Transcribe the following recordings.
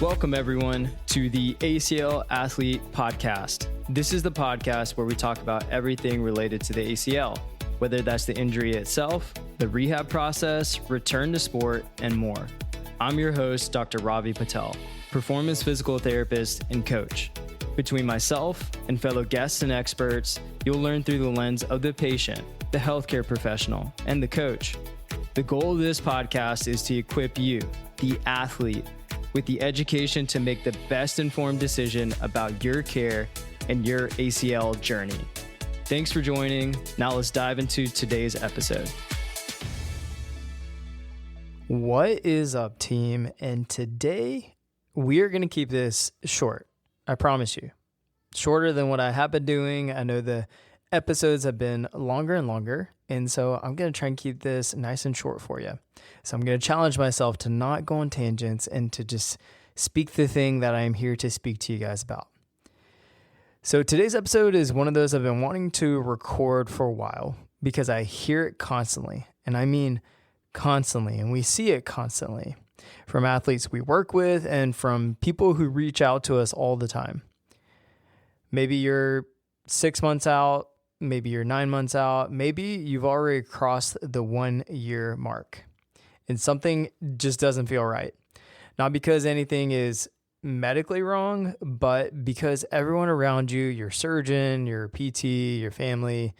Welcome, everyone, to the ACL Athlete Podcast. This is the podcast where we talk about everything related to the ACL, whether that's the injury itself, the rehab process, return to sport, and more. I'm your host, Dr. Ravi Patel, performance physical therapist and coach. Between myself and fellow guests and experts, you'll learn through the lens of the patient, the healthcare professional, and the coach. The goal of this podcast is to equip you, the athlete, with the education to make the best informed decision about your care and your ACL journey. Thanks for joining. Now let's dive into today's episode. What is up, team? And today we are going to keep this short. I promise you. Shorter than what I have been doing. I know the episodes have been longer and longer, and so I'm going to try and keep this nice and short for you. So I'm going to challenge myself to not go on tangents and to just speak the thing that I am here to speak to you guys about. So today's episode is one of those I've been wanting to record for a while because I hear it constantly, and I mean constantly, and we see it constantly from athletes we work with and from people who reach out to us all the time. Maybe you're 6 months out, maybe you're 9 months out, maybe you've already crossed the 1 year mark and something just doesn't feel right. Not because anything is medically wrong, but because everyone around you, your surgeon, your PT, your family,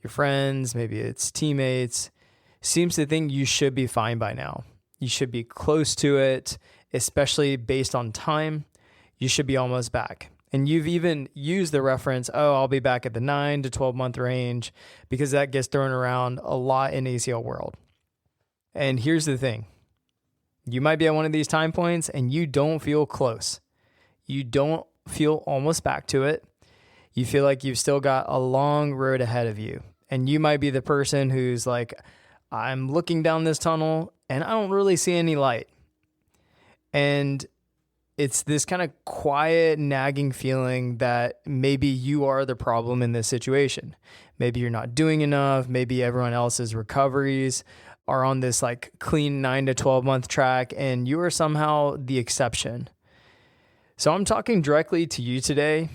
your friends, maybe it's teammates, seems to think you should be fine by now. You should be close to it, especially based on time. You should be almost back. And you've even used the reference, I'll be back at the 9 to 12 month range, because that gets thrown around a lot in ACL world. And here's the thing. You might be at one of these time points and you don't feel close. You don't feel almost back to it. You feel like you've still got a long road ahead of you. And you might be the person who's like, I'm looking down this tunnel and I don't really see any light. And it's this kind of quiet, nagging feeling that maybe you are the problem in this situation. Maybe you're not doing enough. Maybe everyone else's recoveries are on this like clean 9 to 12 month track and you are somehow the exception. So I'm talking directly to you today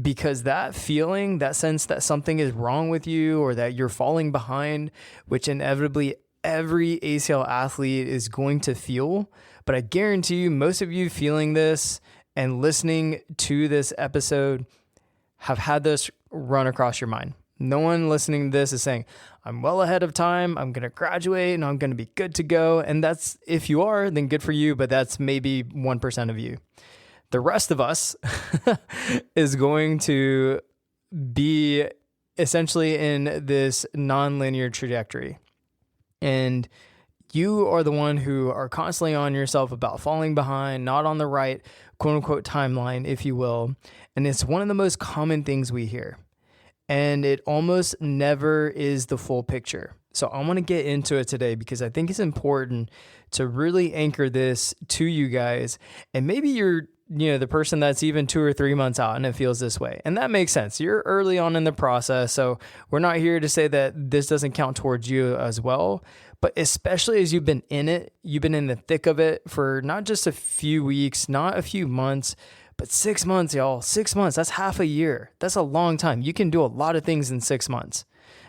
because that feeling, that sense that something is wrong with you or that you're falling behind, which inevitably every ACL athlete is going to feel, but I guarantee you most of you feeling this and listening to this episode have had this run across your mind. No one listening to this is saying, I'm well ahead of time, I'm going to graduate and I'm going to be good to go. And that's, if you are, then good for you, but that's maybe 1% of you. The rest of us is going to be essentially in this nonlinear trajectory. And you are the one who are constantly on yourself about falling behind, not on the right quote unquote timeline, if you will. And it's one of the most common things we hear. And it almost never is the full picture. So I want to get into it today because I think it's important to really anchor this to you guys. And maybe you're the person that's even 2 or 3 months out and it feels this way. And that makes sense. You're early on in the process. So we're not here to say that this doesn't count towards you as well. But especially as you've been in it, you've been in the thick of it for not just a few weeks, not a few months, but 6 months, y'all. 6 months, that's half a year. That's a long time. You can do a lot of things in 6 months.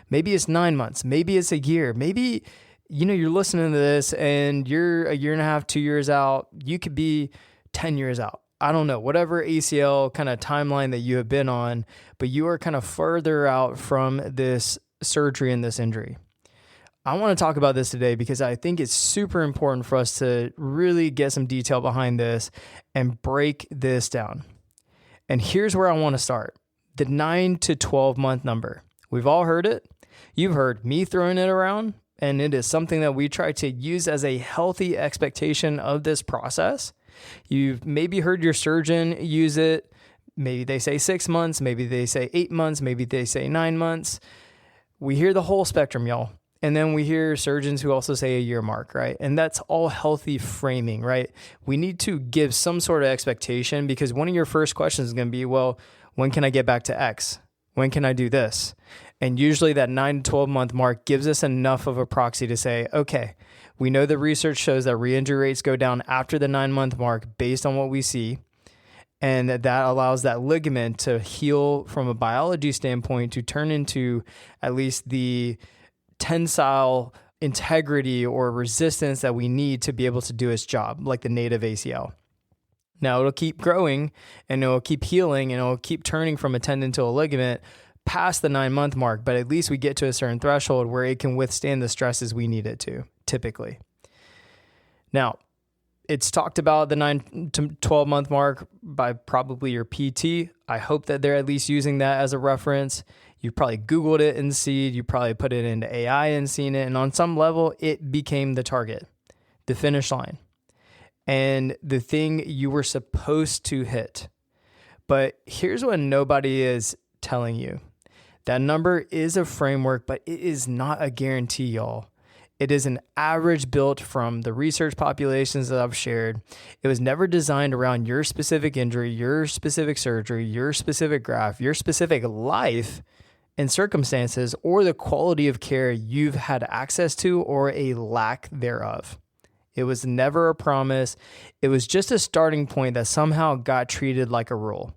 Maybe it's 9 months. Maybe it's a year. Maybe, you're listening to this and you're a year and a half, 2 years out. You could be 10 years out. I don't know, whatever ACL kind of timeline that you have been on, but you are kind of further out from this surgery and this injury. I want to talk about this today because I think it's super important for us to really get some detail behind this and break this down. And here's where I want to start. The 9 to 12 month number. We've all heard it. You've heard me throwing it around, and it is something that we try to use as a healthy expectation of this process. You've maybe heard your surgeon use it. Maybe they say 6 months, maybe they say 8 months, maybe they say 9 months. We hear the whole spectrum, y'all. And then we hear surgeons who also say a year mark, right? And that's all healthy framing, right? We need to give some sort of expectation because one of your first questions is going to be, well, when can I get back to X? When can I do this? And usually that 9 to 12 month mark gives us enough of a proxy to say, okay, We know the research shows that re-injury rates go down after the 9-month mark based on what we see. And that allows that ligament to heal from a biology standpoint to turn into at least the tensile integrity or resistance that we need to be able to do its job, like the native ACL. Now it'll keep growing and it'll keep healing and it'll keep turning from a tendon to a ligament past the 9-month mark, but at least we get to a certain threshold where it can withstand the stresses we need it to, typically. Now, it's talked about the 9 to 12-month mark by probably your PT. I hope that they're at least using that as a reference. You probably Googled it and seen, you probably put it into AI and seen it, and on some level, it became the target, the finish line, and the thing you were supposed to hit. But here's what nobody is telling you. That number is a framework, but it is not a guarantee, y'all. It is an average built from the research populations that I've shared. It was never designed around your specific injury, your specific surgery, your specific graft, your specific life and circumstances, or the quality of care you've had access to or a lack thereof. It was never a promise. It was just a starting point that somehow got treated like a rule.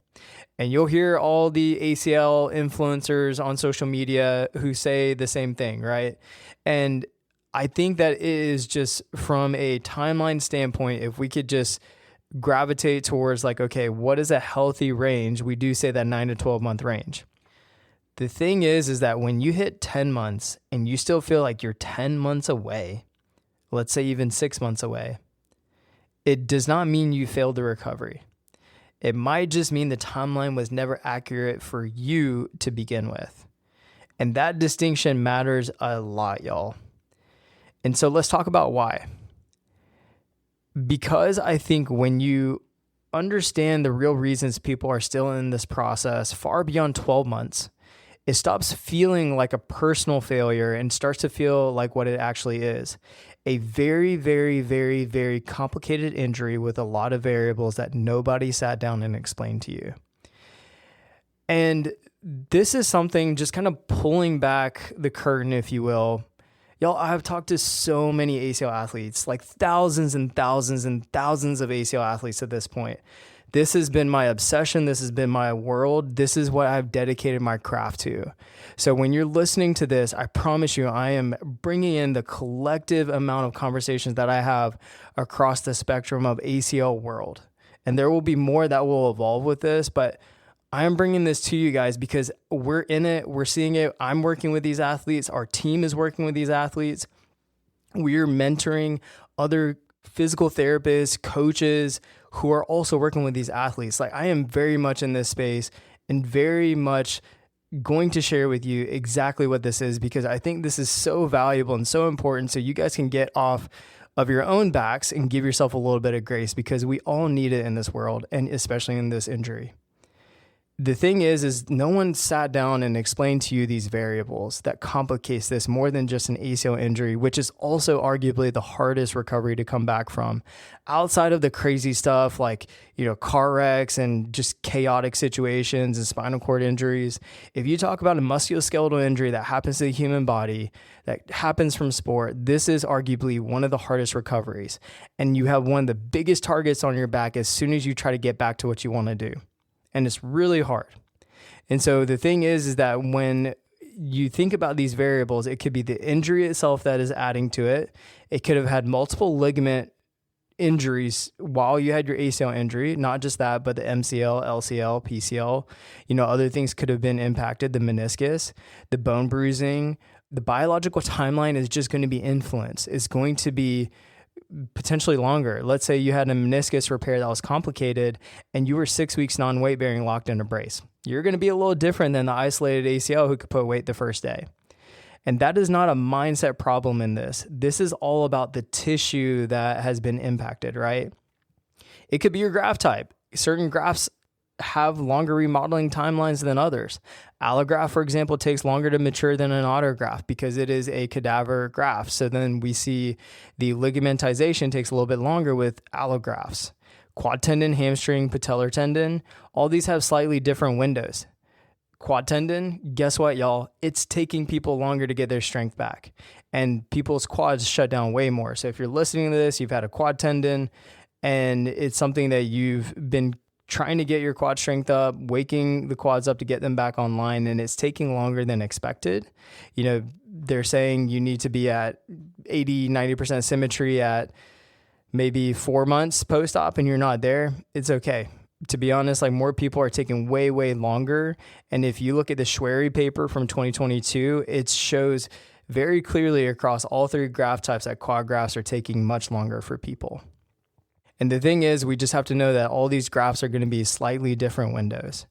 And you'll hear all the ACL influencers on social media who say the same thing, right? And I think that it is just from a timeline standpoint, if we could just gravitate towards like, okay, what is a healthy range? We do say that 9 to 12 month range. The thing is that when you hit 10 months and you still feel like you're 10 months away, let's say even 6 months away, it does not mean you failed the recovery. It might just mean the timeline was never accurate for you to begin with. And that distinction matters a lot, y'all. And so let's talk about why. Because I think when you understand the real reasons people are still in this process far beyond 12 months, it stops feeling like a personal failure and starts to feel like what it actually is. A very, very, very, very complicated injury with a lot of variables that nobody sat down and explained to you. And this is something just kind of pulling back the curtain, if you will. Y'all, I've talked to so many ACL athletes, like thousands and thousands and thousands of ACL athletes at this point. This has been my obsession. This has been my world. This is what I've dedicated my craft to. So when you're listening to this, I promise you, I am bringing in the collective amount of conversations that I have across the spectrum of ACL world. And there will be more that will evolve with this, but I am bringing this to you guys because we're in it. We're seeing it. I'm working with these athletes. Our team is working with these athletes. We're mentoring other physical therapists, coaches who are also working with these athletes. Like, I am very much in this space and very much going to share with you exactly what this is, because I think this is so valuable and so important so you guys can get off of your own backs and give yourself a little bit of grace, because we all need it in this world, and especially in this injury. The thing is no one sat down and explained to you these variables that complicates this more than just an ACL injury, which is also arguably the hardest recovery to come back from. Outside of the crazy stuff like, car wrecks and just chaotic situations and spinal cord injuries, if you talk about a musculoskeletal injury that happens to the human body, that happens from sport, this is arguably one of the hardest recoveries. And you have one of the biggest targets on your back as soon as you try to get back to what you want to do. And it's really hard. And so the thing is that when you think about these variables, it could be the injury itself that is adding to it. It could have had multiple ligament injuries while you had your ACL injury, not just that, but the MCL, LCL, PCL, other things could have been impacted, the meniscus, the bone bruising. The biological timeline is just going to be influenced. It's going to be potentially longer. Let's say you had a meniscus repair that was complicated and you were 6 weeks non-weight bearing locked in a brace. You're going to be a little different than the isolated ACL who could put weight the first day. And that is not a mindset problem in this. This is all about the tissue that has been impacted, right? It could be your graft type. Certain grafts have longer remodeling timelines than others. Allograft, for example, takes longer to mature than an autograft because it is a cadaver graft. So then we see the ligamentization takes a little bit longer with allografts. Quad tendon, hamstring, patellar tendon, all these have slightly different windows. Quad tendon, guess what, y'all? It's taking people longer to get their strength back. and people's quads shut down way more. So if you're listening to this, you've had a quad tendon and it's something that you've been trying to get your quad strength up, waking the quads up to get them back online, and it's taking longer than expected. They're saying you need to be at 80, 90% symmetry at maybe 4 months post-op and you're not there. It's okay. To be honest, more people are taking way, way longer. And if you look at the Schwery paper from 2022, it shows very clearly across all 3 graft types that quad grafts are taking much longer for people. And the thing is, we just have to know that all these grafts are going to be slightly different windows.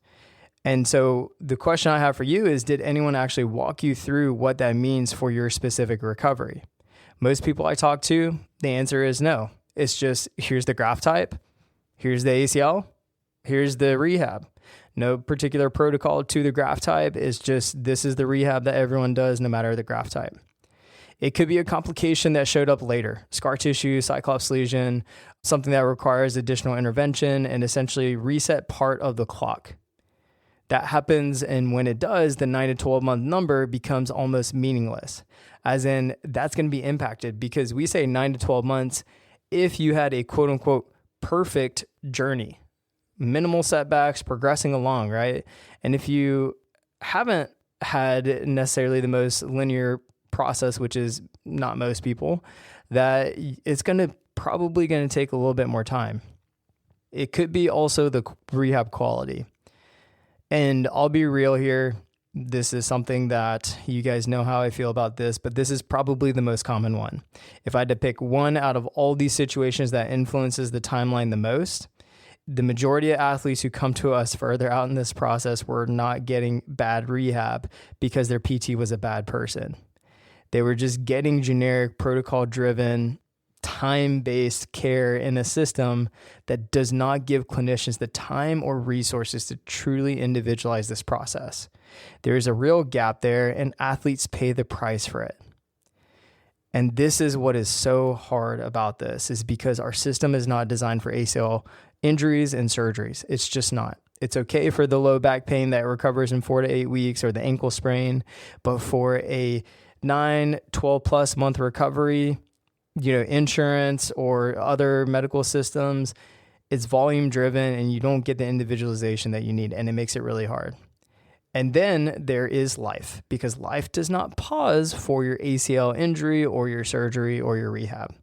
And so the question I have for you is, did anyone actually walk you through what that means for your specific recovery? Most people I talk to, the answer is no. It's just, here's the graft type, here's the ACL, here's the rehab. No particular protocol to the graft type. It's just, this is the rehab that everyone does no matter the graft type. It could be a complication that showed up later, scar tissue, cyclops lesion, something that requires additional intervention and essentially reset part of the clock. That happens, and when it does, the 9 to 12 month number becomes almost meaningless, as in that's going to be impacted, because we say 9 to 12 months if you had a quote unquote perfect journey, minimal setbacks, progressing along, right? And if you haven't had necessarily the most linear process, which is not most people, that it's probably going to take a little bit more time. It could be also the rehab quality. And I'll be real here. This is something that you guys know how I feel about this, but this is probably the most common one. If I had to pick one out of all these situations that influences the timeline the most, the majority of athletes who come to us further out in this process were not getting bad rehab because their PT was a bad person. They were just getting generic protocol-driven, time-based care in a system that does not give clinicians the time or resources to truly individualize this process. There is a real gap there, and athletes pay the price for it. And this is what is so hard about this, is because our system is not designed for ACL injuries and surgeries. It's just not. It's okay for the low back pain that recovers in 4 to 8 weeks or the ankle sprain, but for a 9, 12 plus month recovery, insurance or other medical systems, it's volume driven and you don't get the individualization that you need, and it makes it really hard. And then there is life, because life does not pause for your ACL injury or your surgery or your rehab.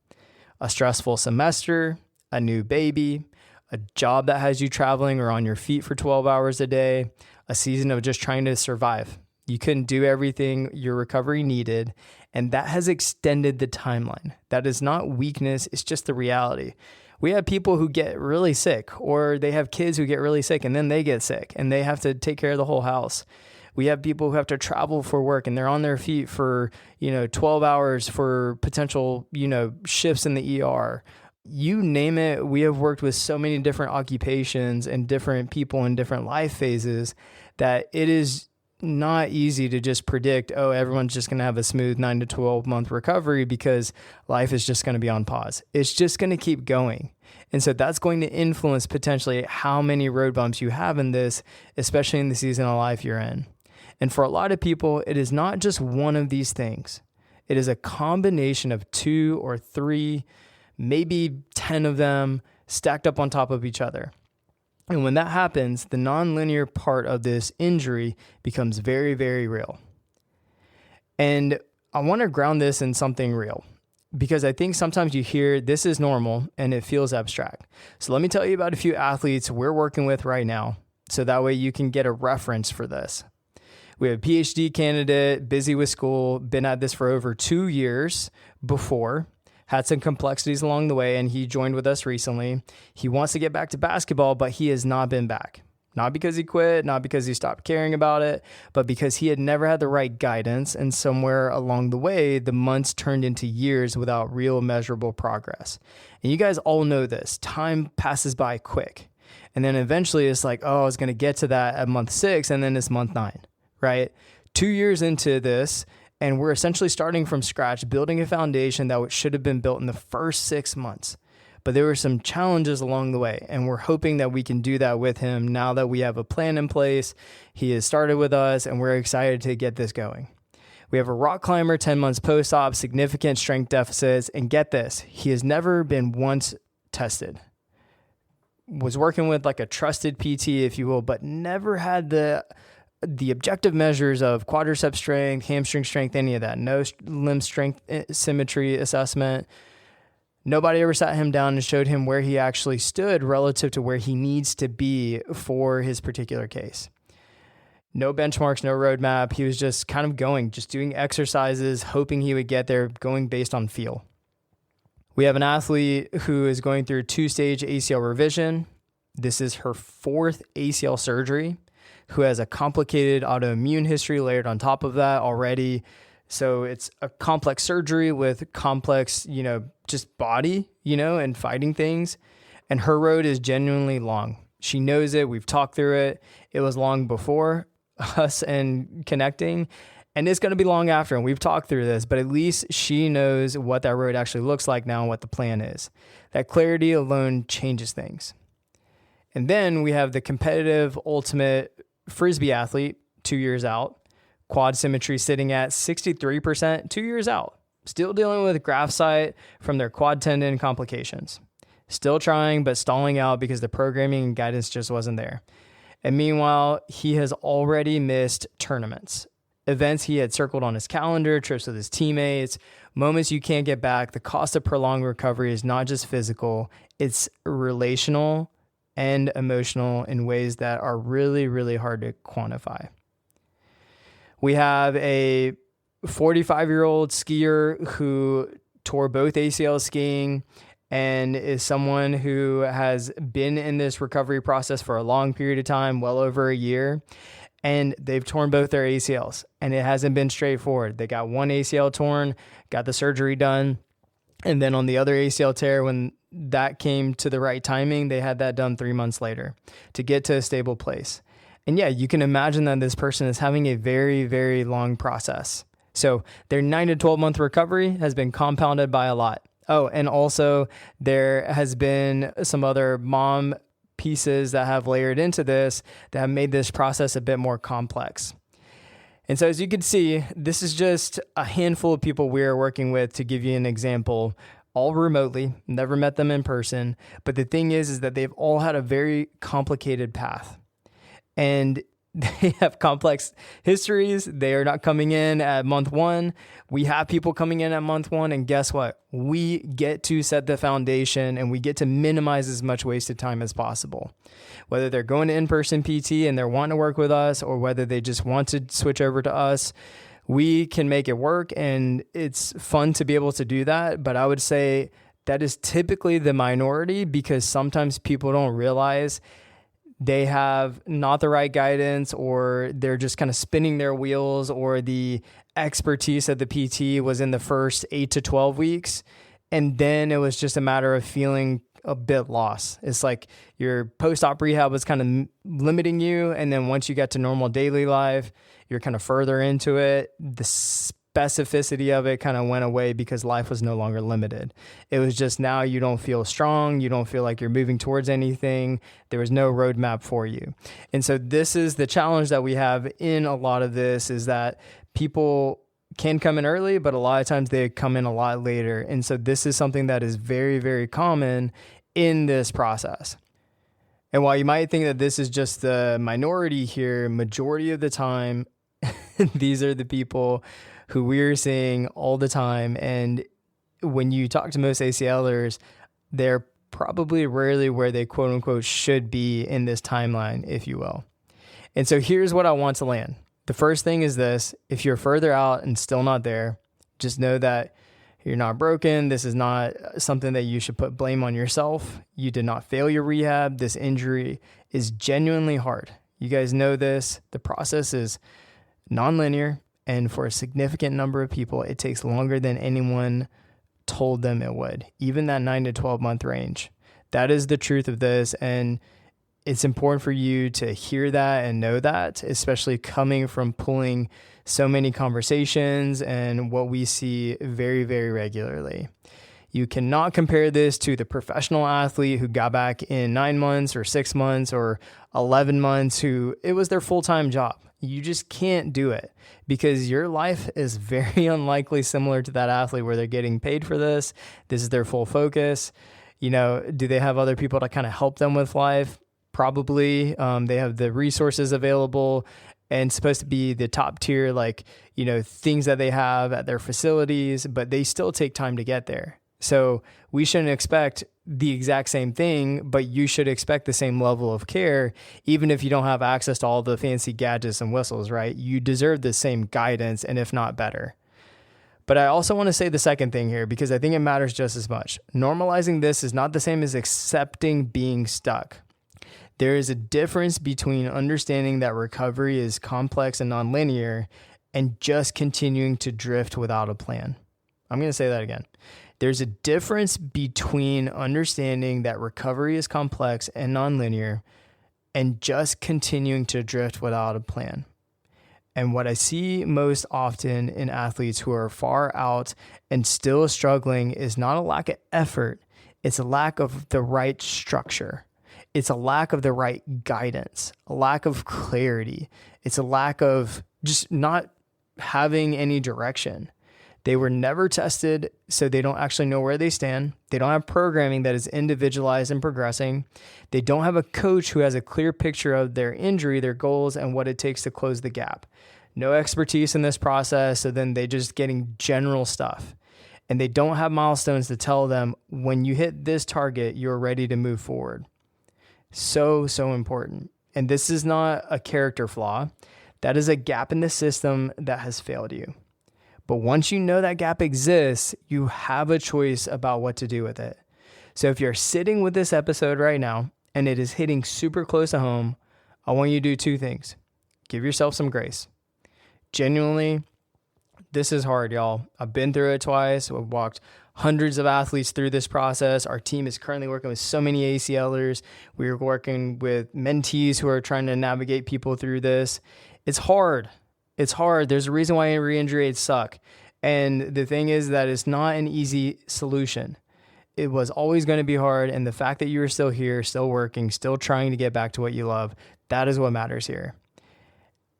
A stressful semester, a new baby, a job that has you traveling or on your feet for 12 hours a day, a season of just trying to survive. You couldn't do everything your recovery needed, and that has extended the timeline. That is not weakness, it's just the reality. We have people who get really sick, or they have kids who get really sick and then they get sick and they have to take care of the whole house. We have people who have to travel for work and they're on their feet for, 12 hours for potential, shifts in the ER. You name it. We have worked with so many different occupations and different people in different life phases that it is not easy to just predict, everyone's just going to have a smooth 9 to 12 month recovery because life is just going to be on pause. It's just going to keep going. And so that's going to influence potentially how many road bumps you have in this, especially in the season of life you're in. And for a lot of people, it is not just one of these things. It is a combination of 2 or 3, maybe 10 of them stacked up on top of each other. And when that happens, the nonlinear part of this injury becomes very, very real. And I want to ground this in something real, because I think sometimes you hear this is normal and it feels abstract. So let me tell you about a few athletes we're working with right now, so that way you can get a reference for this. We have a PhD candidate, busy with school, been at this for over 2 years before, had some complexities along the way, and he joined with us recently. He wants to get back to basketball, but he has not been back. Not because he quit, not because he stopped caring about it, but because he had never had the right guidance, and somewhere along the way, the months turned into years without real measurable progress. And you guys all know this. Time passes by quick. And then eventually it's like, I was going to get to that at month 6, and then it's month 9, right? 2 years into this, and we're essentially starting from scratch, building a foundation that should have been built in the first 6 months. But there were some challenges along the way, and we're hoping that we can do that with him now that we have a plan in place. He has started with us, and we're excited to get this going. We have a rock climber, 10 months post-op, significant strength deficits. And get this, he has never been once tested. Was working with like a trusted PT, if you will, but never had the objective measures of quadricep strength, hamstring strength, any of that. No limb strength symmetry assessment. Nobody ever sat him down and showed him where he actually stood relative to where he needs to be for his particular case. No benchmarks, no roadmap. He was just kind of going, just doing exercises, hoping he would get there, going based on feel. We have an athlete who is going through 2-stage ACL revision. This is her 4th ACL surgery, who has a complicated autoimmune history layered on top of that already. So it's a complex surgery with complex, just body, and fighting things. And her road is genuinely long. She knows it. We've talked through it. It was long before us and connecting. And it's going to be long after, and we've talked through this, but at least she knows what that road actually looks like now and what the plan is. That clarity alone changes things. And then we have the competitive ultimate Frisbee athlete, 2 years out, quad symmetry sitting at 63%, 2 years out, still dealing with graft site from their quad tendon complications. Still trying, but stalling out because the programming and guidance just wasn't there. And meanwhile, he has already missed tournaments. Events he had circled on his calendar, trips with his teammates, moments you can't get back. The cost of prolonged recovery is not just physical, it's relational and emotional in ways that are really, really hard to quantify. We have a 45-year-old skier who tore both ACLs skiing and is someone who has been in this recovery process for a long period of time, well over a year. And they've torn both their ACLs, and it hasn't been straightforward. They got one ACL torn, got the surgery done, and then on the other ACL tear, when that came to the right timing, they had that done 3 months later to get to a stable place. And yeah, you can imagine that this person is having a very, very long process. So their 9 to 12 month recovery has been compounded by a lot. Oh, and also there has been some other mom pieces that have layered into this that have made this process a bit more complex. And so as you can see, this is just a handful of people we are working with to give you an example, all remotely, never met them in person. But the thing is that they've all had a very complicated path. And they have complex histories. They are not coming in at month 1. We have people coming in at month 1. And guess what? We get to set the foundation and we get to minimize as much wasted time as possible. Whether they're going to in-person PT and they're wanting to work with us, or whether they just want to switch over to us, we can make it work. And it's fun to be able to do that. But I would say that is typically the minority, because sometimes people don't realize they have not the right guidance, or they're just kind of spinning their wheels, or the expertise of the PT was in the first 8 to 12 weeks. And then it was just a matter of feeling a bit lost. It's like your post-op rehab was kind of limiting you. And then once you get to normal daily life, you're kind of further into it. The specificity of it kind of went away because life was no longer limited. It was just now you don't feel strong. You don't feel like you're moving towards anything. There was no roadmap for you. And so this is the challenge that we have in a lot of this, is that people can come in early, but a lot of times they come in a lot later. And so this is something that is very, very common in this process. And while you might think that this is just the minority here, majority of the time, these are the people who we're seeing all the time. And when you talk to most ACLers, they're probably rarely where they quote unquote should be in this timeline, if you will. And so here's what I want to land. The first thing is this: if you're further out and still not there, just know that you're not broken. This is not something that you should put blame on yourself. You did not fail your rehab. This injury is genuinely hard. You guys know this. The process is nonlinear. And for a significant number of people, it takes longer than anyone told them it would, even that 9 to 12 month range. That is the truth of this. And it's important for you to hear that and know that, especially coming from pulling so many conversations and what we see very, very regularly. You cannot compare this to the professional athlete who got back in 9 months or 6 months or 11 months, who it was their full-time job. You just can't do it because your life is very unlikely similar to that athlete where they're getting paid for this. This is their full focus. Do they have other people to kind of help them with life? Probably. They have the resources available and supposed to be the top tier, things that they have at their facilities, but they still take time to get there. So we shouldn't expect the exact same thing, but you should expect the same level of care, even if you don't have access to all the fancy gadgets and whistles, right? You deserve the same guidance, and if not better. But I also want to say the second thing here, because I think it matters just as much. Normalizing this is not the same as accepting being stuck. There is a difference between understanding that recovery is complex and nonlinear and just continuing to drift without a plan. I'm going to say that again. There's a difference between understanding that recovery is complex and nonlinear and just continuing to drift without a plan. And what I see most often in athletes who are far out and still struggling is not a lack of effort, it's a lack of the right structure. It's a lack of the right guidance, a lack of clarity. It's a lack of just not having any direction. They were never tested, so they don't actually know where they stand. They don't have programming that is individualized and progressing. They don't have a coach who has a clear picture of their injury, their goals, and what it takes to close the gap. No expertise in this process, so then they just getting general stuff. And they don't have milestones to tell them, when you hit this target, you're ready to move forward. So important. And this is not a character flaw. That is a gap in the system that has failed you. But once you know that gap exists, you have a choice about what to do with it. So if you're sitting with this episode right now and it is hitting super close to home, I want you to do two things. Give yourself some grace. Genuinely, this is hard, y'all. I've been through it twice. I've walked hundreds of athletes through this process. Our team is currently working with so many ACLers. We're working with mentees who are trying to navigate people through this. It's hard. It's hard. There's a reason why re-injury rates suck. And the thing is that it's not an easy solution. It was always going to be hard. And the fact that you are still here, still working, still trying to get back to what you love, that is what matters here.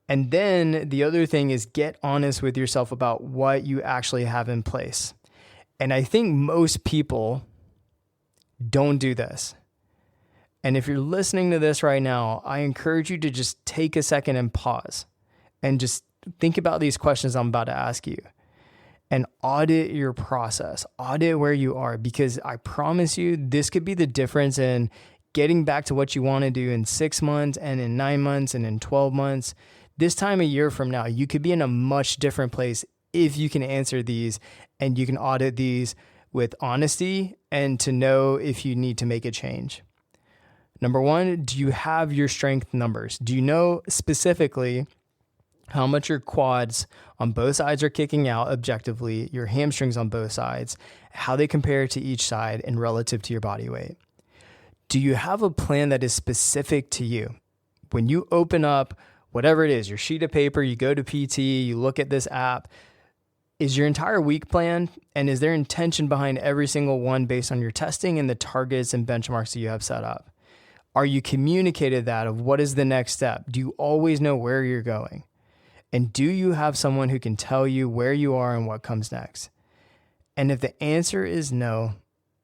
And then the other thing is get honest with yourself about what you actually have in place. And I think most people don't do this. And if you're listening to this right now, I encourage you to just take a second and pause and just think about these questions I'm about to ask you and audit your process, audit where you are, because I promise you this could be the difference in getting back to what you want to do in 6 months and in 9 months and in 12 months. This time a year from now, you could be in a much different place if you can answer these and you can audit these with honesty and to know if you need to make a change. Number one, do you have your strength numbers? Do you know specifically how much your quads on both sides are kicking out objectively, your hamstrings on both sides, how they compare to each side and relative to your body weight? Do you have a plan that is specific to you? When you open up whatever it is, your sheet of paper, you go to PT, you look at this app, is your entire week planned? And is there intention behind every single one based on your testing and the targets and benchmarks that you have set up? Are you communicated that of what is the next step? Do you always know where you're going? And do you have someone who can tell you where you are and what comes next? And if the answer is no,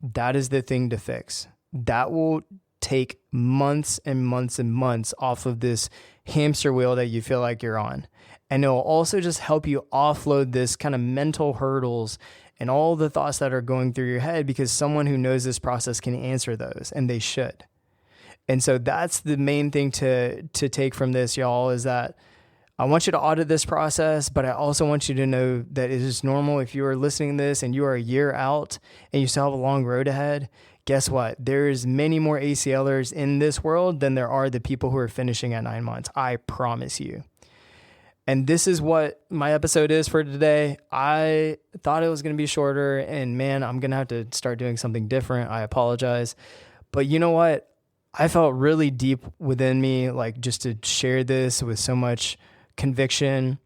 that is the thing to fix. That will take months and months and months off of this hamster wheel that you feel like you're on. And it will also just help you offload this kind of mental hurdles and all the thoughts that are going through your head, because someone who knows this process can answer those, and they should. And so that's the main thing to take from this, y'all, is that I want you to audit this process, but I also want you to know that it is normal. If you are listening to this and you are a year out and you still have a long road ahead, guess what? There's many more ACLers in this world than there are the people who are finishing at 9 months. I promise you. And this is what my episode is for today. I thought it was going to be shorter, and man, I'm going to have to start doing something different. I apologize. But you know what? I felt really deep within me, like just to share this with so much conviction.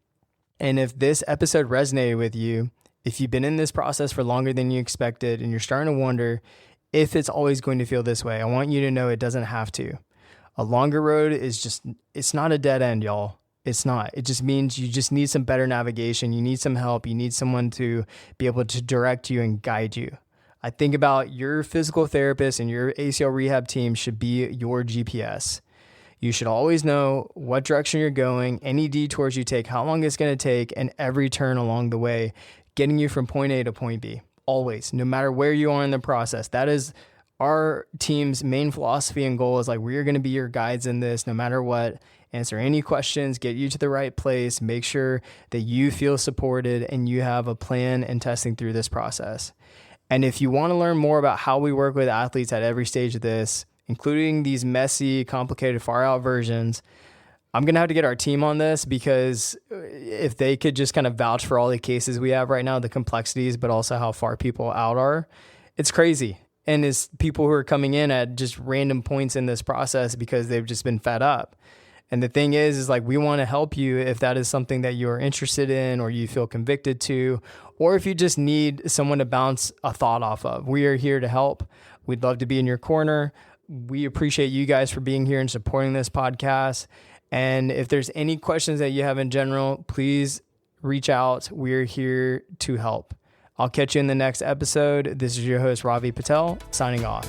And if this episode resonated with you, If you've been in this process for longer than you expected and you're starting to wonder if it's always going to feel this way, I want you to know it doesn't have to. A longer road is it's not a dead end, y'all. It's not. It just means you just need some better navigation. You need some help. You need someone to be able to direct you and guide you. I think about your physical therapist and your ACL rehab team should be your GPS. You should always know what direction you're going, any detours you take, how long it's going to take, and every turn along the way, getting you from point A to point B. Always, no matter where you are in the process. That is our team's main philosophy and goal, is like, we are going to be your guides in this no matter what. Answer any questions, get you to the right place, make sure that you feel supported and you have a plan and testing through this process. And if you want to learn more about how we work with athletes at every stage of this, including these messy, complicated, far out versions, I'm going to have to get our team on this, because if they could just kind of vouch for all the cases we have right now, the complexities, but also how far people out are, it's crazy. And it's people who are coming in at just random points in this process because they've just been fed up. And the thing is like, we want to help you if that is something that you're interested in or you feel convicted to, or if you just need someone to bounce a thought off of. We are here to help. We'd love to be in your corner. We appreciate you guys for being here and supporting this podcast. And if there's any questions that you have in general, please reach out. We're here to help. I'll catch you in the next episode. This is your host, Ravi Patel, signing off.